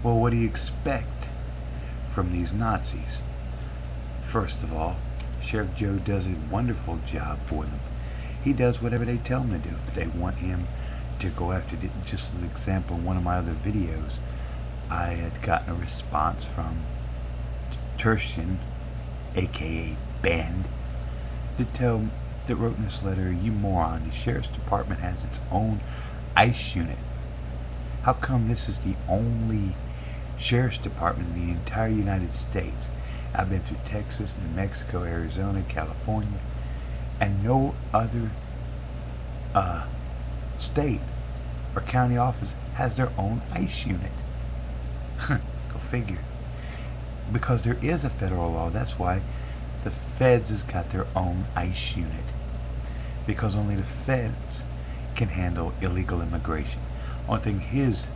Well, what do you expect from these Nazis? First of all, Sheriff Joe does a wonderful job for them. He does whatever they tell him to do. If they want him to go after, just as an example, in one of my other videos, I had gotten a response from Tertian, aka Ben, that wrote in this letter, "You moron, the Sheriff's Department has its own ICE unit. How come this is the only Sheriff's Department in the entire United States? I've been through Texas, New Mexico, Arizona, California, and no other state or county office has their own ICE unit." Go figure. Because there is a federal law, that's why the feds has got their own ICE unit. Because only the feds can handle illegal immigration. Only thing his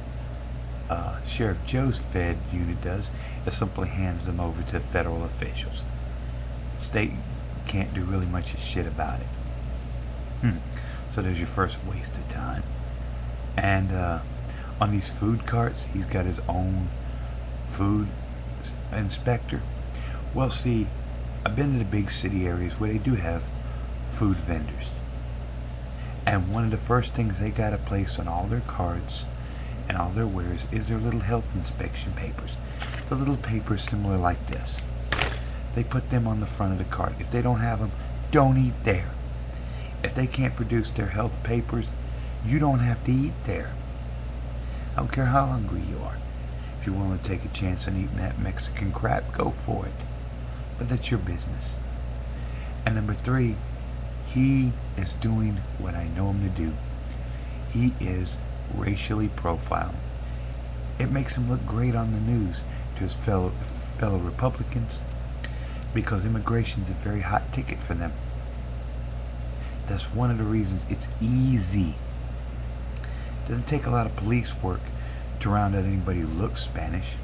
Sheriff Joe's Fed unit does is simply hands them over to federal officials. State can't do really much of shit about it. So there's your first waste of time. And on these food carts, he's got his own food inspector. Well, see, I've been to the big city areas where they do have food vendors. And one of the first things they got to place on all their carts and all their wares is their little health inspection papers. The little papers similar like this. They put them on the front of the cart. If they don't have them, don't eat there. If they can't produce their health papers, you don't have to eat there. I don't care how hungry you are. If you're willing to take a chance on eating that Mexican crap, go for it. But that's your business. And number 3, he is doing what I know him to do. He is racially profiling. It makes him look great on the news to his fellow Republicans, because immigration is a very hot ticket for them. That's one of the reasons it's easy. It doesn't take a lot of police work to round out anybody who looks Spanish.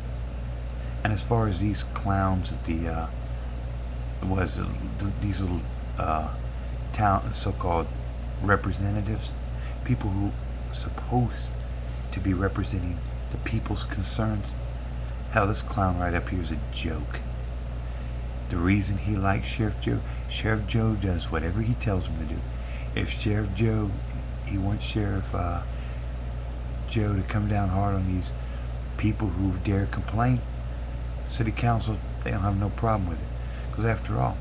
And as far as these clowns at the these little town so-called representatives, people who are supposed to be representing the people's concerns, hell, this clown right up here is a joke. The reason he likes Sheriff Joe does whatever he tells him to do. If Sheriff Joe, he wants Sheriff Joe to come down hard on these people who dare complain, City Council, they don't have no problem with it. Because after all,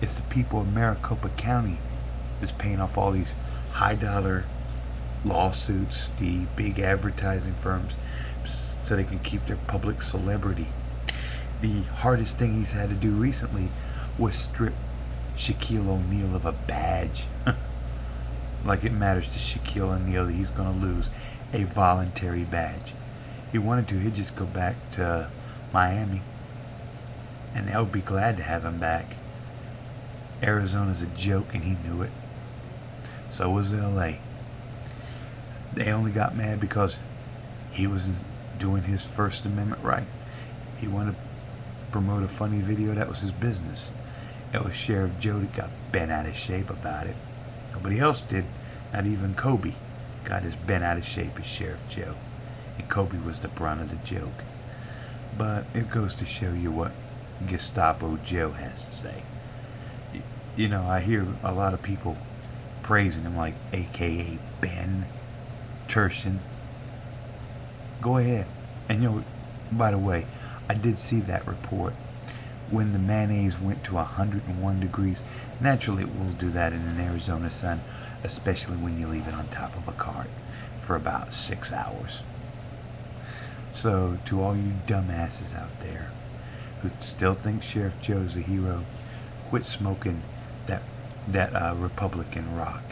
it's the people of Maricopa County that's paying off all these high-dollar lawsuits, the big advertising firms, so they can keep their public celebrity. The hardest thing he's had to do recently was strip Shaquille O'Neal of a badge. Like it matters to Shaquille O'Neal that he's going to lose a voluntary badge. If he wanted to, he'd just go back to Miami, and they'll be glad to have him back. Arizona's a joke, and he knew it. So was LA. They only got mad because he was doing his First Amendment right. He wanted to promote a funny video, that was his business. It was Sheriff Joe that got bent out of shape about it. Nobody else did. Not even Kobe got as bent out of shape as Sheriff Joe. And Kobe was the brunt of the joke. But it goes to show you what Gestapo Joe has to say. You know, I hear a lot of people praising him, like aka Ben, Tertian. Go ahead. And you know, by the way, I did see that report. When the mayonnaise went to 101 degrees, naturally it will do that in an Arizona sun, especially when you leave it on top of a cart for about 6 hours. So to all you dumbasses out there who still think Sheriff Joe's a hero, quit smoking that Republican rock.